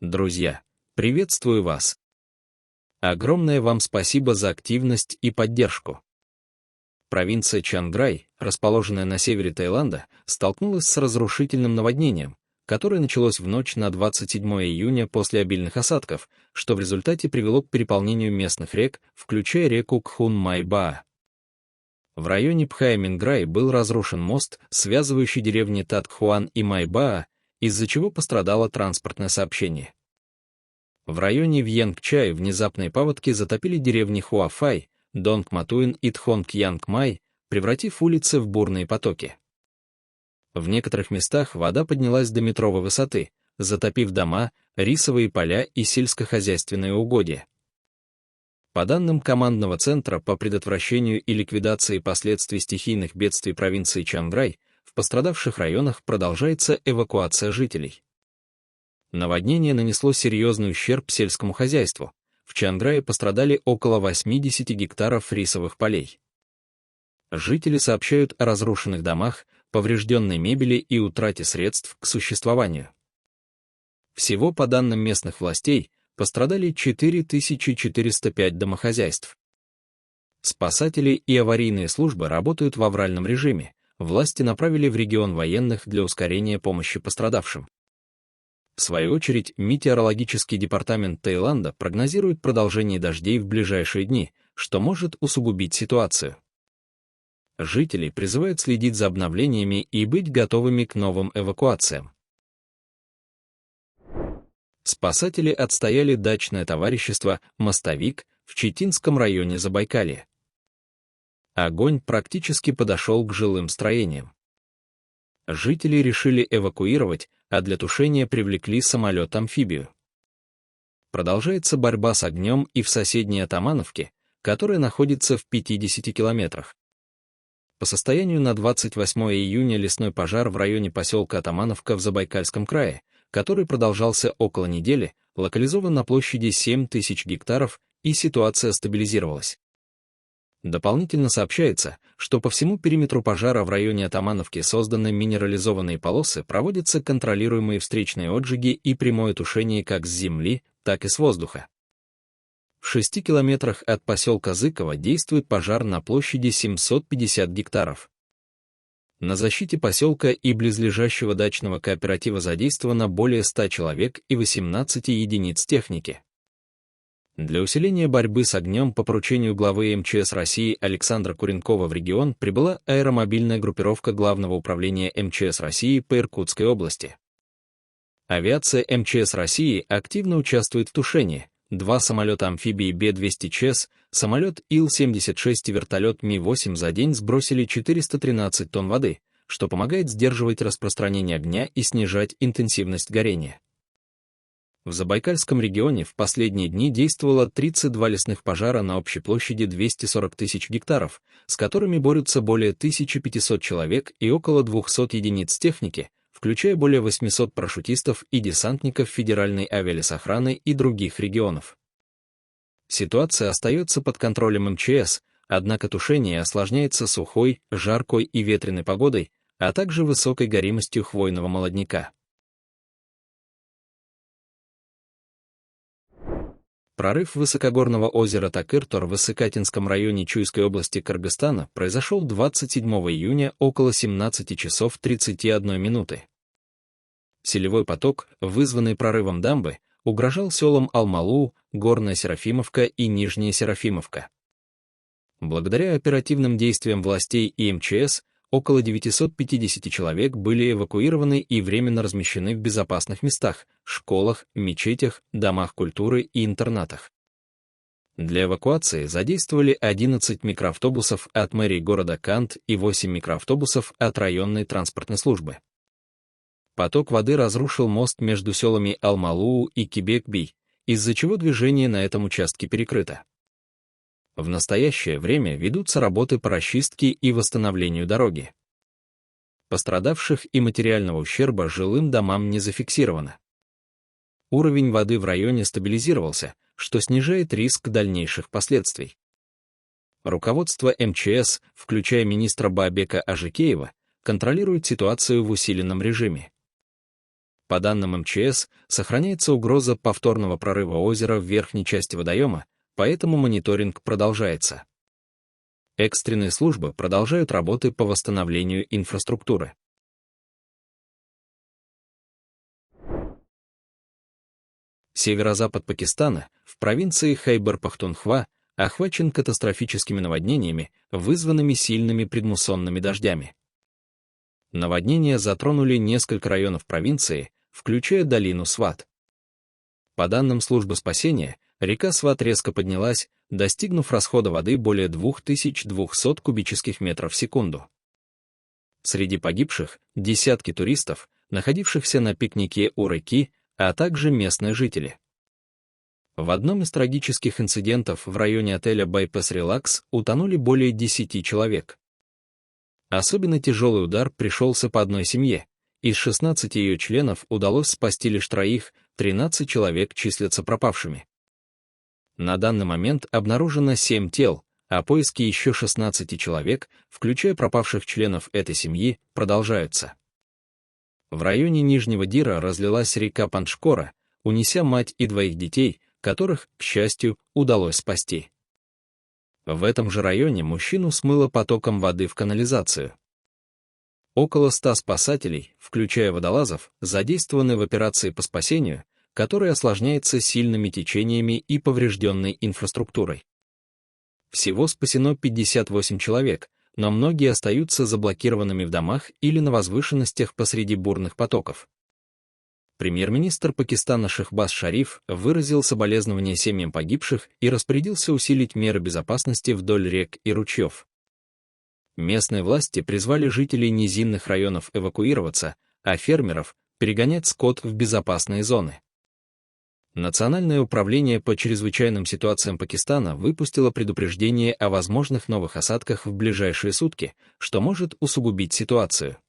Друзья, приветствую вас. Огромное вам спасибо за активность и поддержку. Провинция Чанграй, расположенная на севере Таиланда, столкнулась с разрушительным наводнением, которое началось в ночь на 27 июня после обильных осадков, что в результате привело к переполнению местных рек, включая реку Кхун-Май-Баа. В районе Пхая-Минграй был разрушен мост, связывающий деревни Татхуан и Майбаа, из-за чего пострадало транспортное сообщение. В районе Вьенгчай внезапные паводки затопили деревни Хуафай, Донгматуин и Тхонг-Янг-Май, превратив улицы в бурные потоки. В некоторых местах вода поднялась до метровой высоты, затопив дома, рисовые поля и сельскохозяйственные угодья. По данным командного центра по предотвращению и ликвидации последствий стихийных бедствий провинции Чанграй, в пострадавших районах продолжается эвакуация жителей. Наводнение нанесло серьезный ущерб сельскому хозяйству. В Чанграе пострадали около 80 гектаров рисовых полей. Жители сообщают о разрушенных домах, поврежденной мебели и утрате средств к существованию. Всего, по данным местных властей, пострадали 4405 домохозяйств. Спасатели и аварийные службы работают в авральном режиме. Власти направили в регион военных для ускорения помощи пострадавшим. В свою очередь, метеорологический департамент Таиланда прогнозирует продолжение дождей в ближайшие дни, что может усугубить ситуацию. Жители призывают следить за обновлениями и быть готовыми к новым эвакуациям. Спасатели отстояли дачное товарищество «Мостовик» в Читинском районе Забайкалья. Огонь практически подошел к жилым строениям. Жители решили эвакуировать, а для тушения привлекли самолет-амфибию. Продолжается борьба с огнем и в соседней Атамановке, которая находится в 50 километрах. По состоянию на 28 июня лесной пожар в районе поселка Атамановка в Забайкальском крае, который продолжался около недели, локализован на площади 7000 гектаров, и ситуация стабилизировалась. Дополнительно сообщается, что по всему периметру пожара в районе Атамановки созданы минерализованные полосы, проводятся контролируемые встречные отжиги и прямое тушение как с земли, так и с воздуха. В 6 километрах от поселка Зыково действует пожар на площади 750 гектаров. На защите поселка и близлежащего дачного кооператива задействовано более 100 человек и 18 единиц техники. Для усиления борьбы с огнем по поручению главы МЧС России Александра Куренкова в регион прибыла аэромобильная группировка Главного управления МЧС России по Иркутской области. Авиация МЧС России активно участвует в тушении. 2 самолета-амфибии Б-200ЧС, самолет Ил-76 и вертолет Ми-8 за день сбросили 413 тонн воды, что помогает сдерживать распространение огня и снижать интенсивность горения. В Забайкальском регионе в последние дни действовало 32 лесных пожара на общей площади 240 тысяч гектаров, с которыми борются более 1500 человек и около 200 единиц техники, включая более 800 парашютистов и десантников Федеральной авиалесохраны и других регионов. Ситуация остается под контролем МЧС, однако тушение осложняется сухой, жаркой и ветреной погодой, а также высокой горимостью хвойного молодняка. Прорыв высокогорного озера Такыртор в Исыкатинском районе Чуйской области Кыргызстана произошел 27 июня около 17 часов 31 минуты. Селевой поток, вызванный прорывом дамбы, угрожал селам Алмалуу, Горная Серафимовка и Нижняя Серафимовка. Благодаря оперативным действиям властей и МЧС, около 950 человек были эвакуированы и временно размещены в безопасных местах, школах, мечетях, домах культуры и интернатах. Для эвакуации задействовали 11 микроавтобусов от мэрии города Кант и 8 микроавтобусов от районной транспортной службы. Поток воды разрушил мост между селами Алмалуу и Кибек-Би, из-за чего движение на этом участке перекрыто. В настоящее время ведутся работы по расчистке и восстановлению дороги. Пострадавших и материального ущерба жилым домам не зафиксировано. Уровень воды в районе стабилизировался, что снижает риск дальнейших последствий. Руководство МЧС, включая министра Баабека Ажикеева, контролирует ситуацию в усиленном режиме. По данным МЧС, сохраняется угроза повторного прорыва озера в верхней части водоема, поэтому мониторинг продолжается. Экстренные службы продолжают работы по восстановлению инфраструктуры. Северо-запад Пакистана, в провинции Хайбар-Пахтунхва, охвачен катастрофическими наводнениями, вызванными сильными предмуссонными дождями. Наводнения затронули несколько районов провинции, включая долину Сват. По данным службы спасения, река Сват резко поднялась, достигнув расхода воды более 2200 кубических метров в секунду. Среди погибших — десятки туристов, находившихся на пикнике у реки, а также местные жители. В одном из трагических инцидентов в районе отеля Bypass Relax утонули более 10 человек. Особенно тяжелый удар пришелся по одной семье. Из 16 ее членов удалось спасти лишь 3, 13 человек числятся пропавшими. На данный момент обнаружено 7 тел, а поиски еще 16 человек, включая пропавших членов этой семьи, продолжаются. В районе Нижнего Дира разлилась река Паншкора, унеся мать и 2 детей, которых, к счастью, удалось спасти. В этом же районе мужчину смыло потоком воды в канализацию. Около 100 спасателей, включая водолазов, задействованы в операции по спасению, которая осложняется сильными течениями и поврежденной инфраструктурой. Всего спасено 58 человек, но многие остаются заблокированными в домах или на возвышенностях посреди бурных потоков. Премьер-министр Пакистана Шехбаз Шариф выразил соболезнования семьям погибших и распорядился усилить меры безопасности вдоль рек и ручьев. Местные власти призвали жителей низинных районов эвакуироваться, а фермеров — перегонять скот в безопасные зоны. Национальное управление по чрезвычайным ситуациям Пакистана выпустило предупреждение о возможных новых осадках в ближайшие сутки, что может усугубить ситуацию. —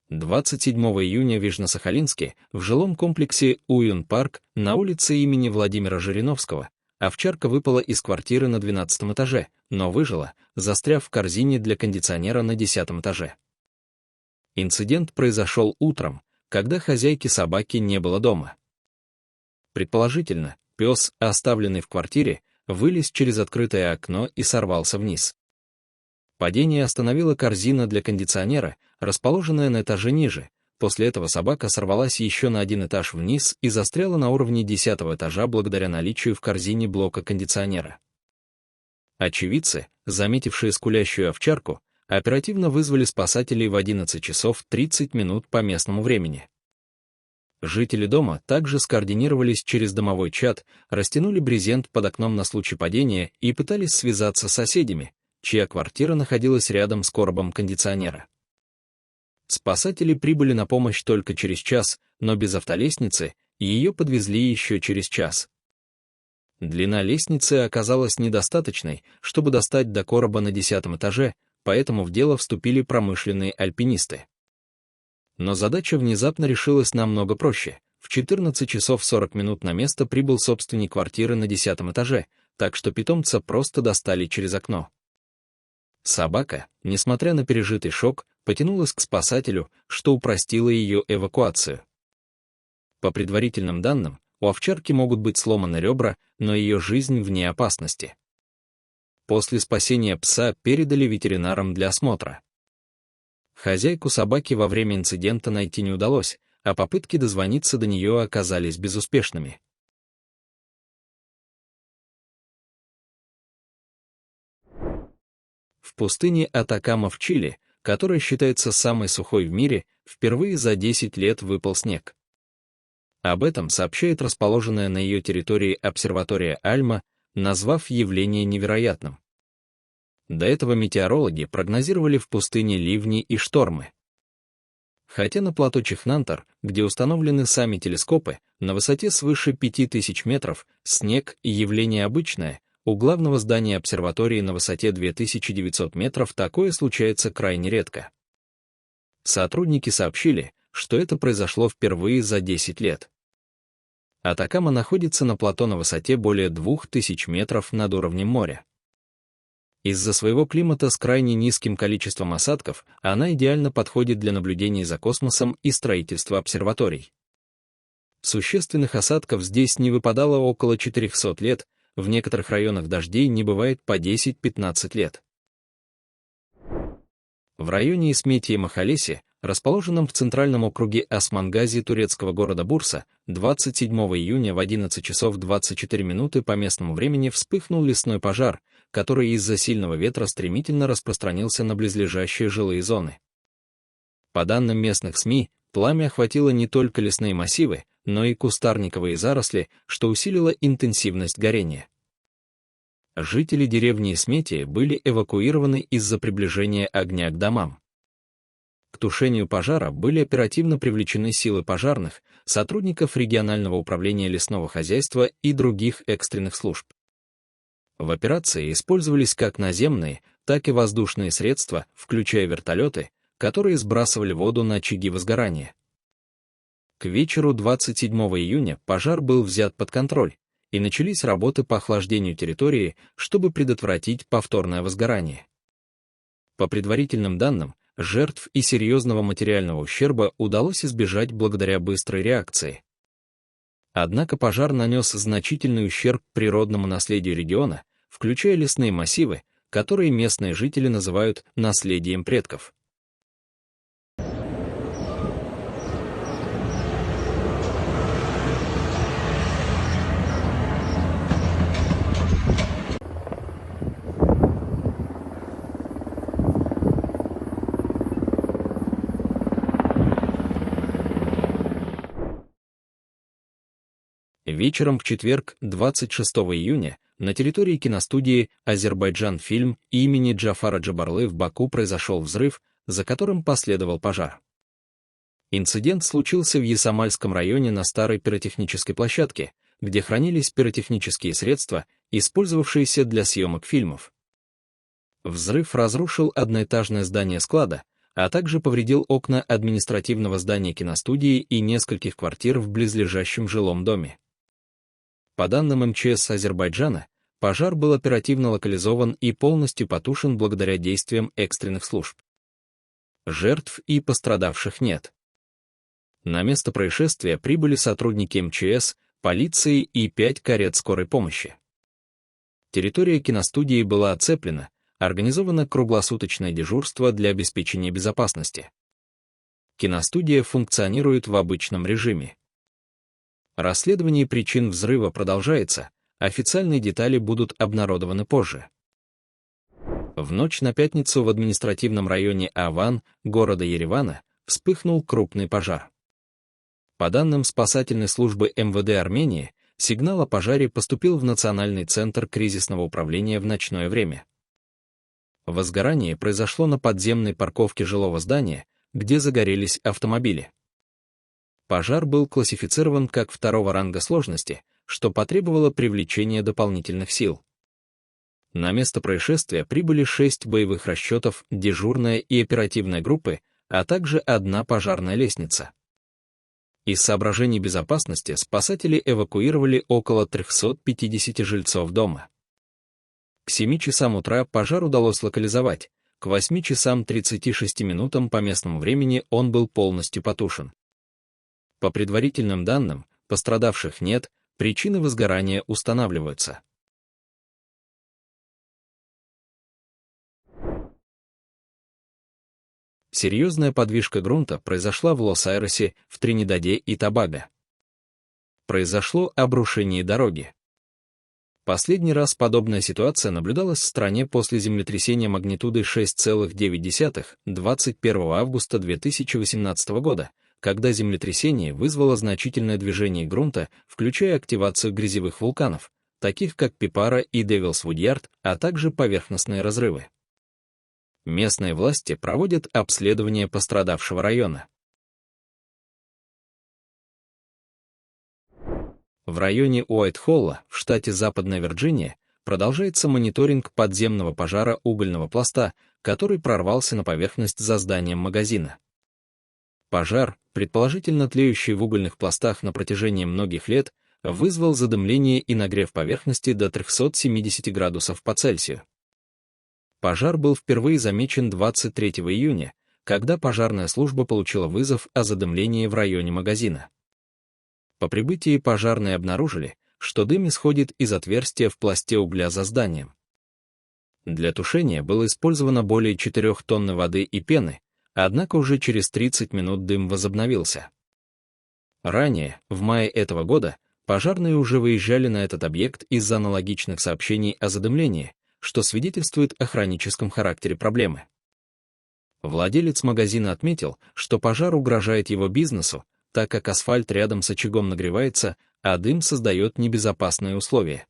27 июня в Южно-Сахалинске, в жилом комплексе Уюн-парк на улице имени Владимира Жириновского, овчарка выпала из квартиры на 12 этаже, но выжила, застряв в корзине для кондиционера на 10 этаже. Инцидент произошел утром, когда хозяйки собаки не было дома. Предположительно, пес, оставленный в квартире, вылез через открытое окно и сорвался вниз. Падение остановила корзина для кондиционера, расположенная на этаже ниже. После этого собака сорвалась еще на 1 этаж вниз и застряла на уровне 10 этажа благодаря наличию в корзине блока кондиционера. Очевидцы, заметившие скулящую овчарку, оперативно вызвали спасателей в 11 часов 30 минут по местному времени. Жители дома также скоординировались через домовой чат, растянули брезент под окном на случай падения и пытались связаться с соседями, чья квартира находилась рядом с коробом кондиционера. Спасатели прибыли на помощь только через час, но без автолестницы, и ее подвезли еще через час. Длина лестницы оказалась недостаточной, чтобы достать до короба на 10 этаже, поэтому в дело вступили промышленные альпинисты. Но задача внезапно решилась намного проще. В 14 часов 40 минут на место прибыл собственник квартиры на 10 этаже, так что питомца просто достали через окно. Собака, несмотря на пережитый шок, потянулась к спасателю, что упростило ее эвакуацию. По предварительным данным, у овчарки могут быть сломаны ребра, но ее жизнь вне опасности. После спасения пса передали ветеринарам для осмотра. Хозяйку собаки во время инцидента найти не удалось, а попытки дозвониться до нее оказались безуспешными. В пустыне Атакама в Чили, которая считается самой сухой в мире, впервые за 10 лет выпал снег. Об этом сообщает расположенная на ее территории обсерватория Альма, назвав явление невероятным. До этого метеорологи прогнозировали в пустыне ливни и штормы. Хотя на плато Чихнантар, где установлены сами телескопы, на высоте свыше 5000 метров, снег и явление обычное, у главного здания обсерватории на высоте 2900 метров такое случается крайне редко. Сотрудники сообщили, что это произошло впервые за 10 лет. Атакама находится на плато на высоте более 2000 метров над уровнем моря. Из-за своего климата с крайне низким количеством осадков она идеально подходит для наблюдений за космосом и строительства обсерваторий. Существенных осадков здесь не выпадало около 400 лет, в некоторых районах дождей не бывает по 10-15 лет. В районе Исмети-Махалеси, расположенном в центральном округе Османгази турецкого города Бурса, 27 июня в 11 часов 24 минуты по местному времени вспыхнул лесной пожар, который из-за сильного ветра стремительно распространился на близлежащие жилые зоны. По данным местных СМИ, пламя охватило не только лесные массивы, но и кустарниковые заросли, что усилило интенсивность горения. Жители деревни Исмети были эвакуированы из-за приближения огня к домам. К тушению пожара были оперативно привлечены силы пожарных, сотрудников регионального управления лесного хозяйства и других экстренных служб. В операции использовались как наземные, так и воздушные средства, включая вертолеты, которые сбрасывали воду на очаги возгорания. К вечеру 27 июня пожар был взят под контроль, и начались работы по охлаждению территории, чтобы предотвратить повторное возгорание. По предварительным данным, жертв и серьезного материального ущерба удалось избежать благодаря быстрой реакции. Однако пожар нанес значительный ущерб природному наследию региона, включая лесные массивы, которые местные жители называют наследием предков. Вечером в четверг, 26 июня, на территории киностудии «Азербайджан Фильм» имени Джафара Джабарлы в Баку произошел взрыв, за которым последовал пожар. Инцидент случился в Ясамальском районе на старой пиротехнической площадке, где хранились пиротехнические средства, использовавшиеся для съемок фильмов. Взрыв разрушил одноэтажное здание склада, а также повредил окна административного здания киностудии и нескольких квартир в близлежащем жилом доме. По данным МЧС Азербайджана, пожар был оперативно локализован и полностью потушен благодаря действиям экстренных служб. Жертв и пострадавших нет. На место происшествия прибыли сотрудники МЧС, полиции и 5 карет скорой помощи. Территория киностудии была оцеплена, организовано круглосуточное дежурство для обеспечения безопасности. Киностудия функционирует в обычном режиме. Расследование причин взрыва продолжается, официальные детали будут обнародованы позже. В ночь на пятницу в административном районе Аван, города Еревана, вспыхнул крупный пожар. По данным спасательной службы МВД Армении, сигнал о пожаре поступил в Национальный центр кризисного управления в ночное время. Возгорание произошло на подземной парковке жилого здания, где загорелись автомобили. Пожар был классифицирован как второго ранга сложности, что потребовало привлечения дополнительных сил. На место происшествия прибыли 6 боевых расчетов, дежурная и оперативная группы, а также 1 пожарная лестница. Из соображений безопасности спасатели эвакуировали около 350 жильцов дома. К 7 часам утра пожар удалось локализовать, к 8 часам 36 минутам по местному времени он был полностью потушен. По предварительным данным, пострадавших нет, причины возгорания устанавливаются. Серьезная подвижка грунта произошла в Лос-Айресе, в Тринидаде и Тобаго. Произошло обрушение дороги. Последний раз подобная ситуация наблюдалась в стране после землетрясения магнитудой 6,9 21 августа 2018 года, когда землетрясение вызвало значительное движение грунта, включая активацию грязевых вулканов, таких как Пипара и Девилс Вудьярд, а также поверхностные разрывы. Местные власти проводят обследование пострадавшего района. В районе Уайт-Холла, в штате Западная Вирджиния, продолжается мониторинг подземного пожара угольного пласта, который прорвался на поверхность за зданием магазина. Пожар, предположительно тлеющий в угольных пластах на протяжении многих лет, вызвал задымление и нагрев поверхности до 370 градусов по Цельсию. Пожар был впервые замечен 23 июня, когда пожарная служба получила вызов о задымлении в районе магазина. По прибытии пожарные обнаружили, что дым исходит из отверстия в пласте угля за зданием. Для тушения было использовано более 4 тонн воды и пены, однако уже через 30 минут дым возобновился. Ранее, в мае этого года, пожарные уже выезжали на этот объект из-за аналогичных сообщений о задымлении, что свидетельствует о хроническом характере проблемы. Владелец магазина отметил, что пожар угрожает его бизнесу, так как асфальт рядом с очагом нагревается, а дым создает небезопасные условия.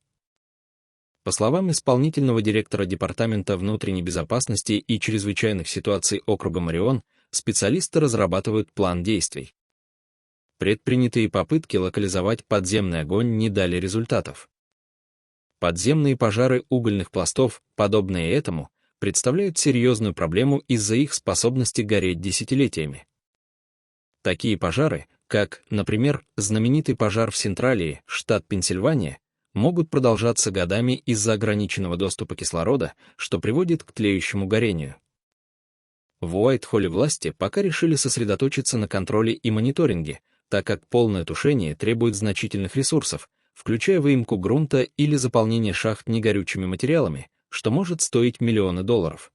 По словам исполнительного директора Департамента внутренней безопасности и чрезвычайных ситуаций округа Морион, специалисты разрабатывают план действий. Предпринятые попытки локализовать подземный огонь не дали результатов. Подземные пожары угольных пластов, подобные этому, представляют серьезную проблему из-за их способности гореть десятилетиями. Такие пожары, как, например, знаменитый пожар в Централии, штат Пенсильвания, могут продолжаться годами из-за ограниченного доступа кислорода, что приводит к тлеющему горению. В Уайт-Холле власти пока решили сосредоточиться на контроле и мониторинге, так как полное тушение требует значительных ресурсов, включая выемку грунта или заполнение шахт негорючими материалами, что может стоить миллионы долларов.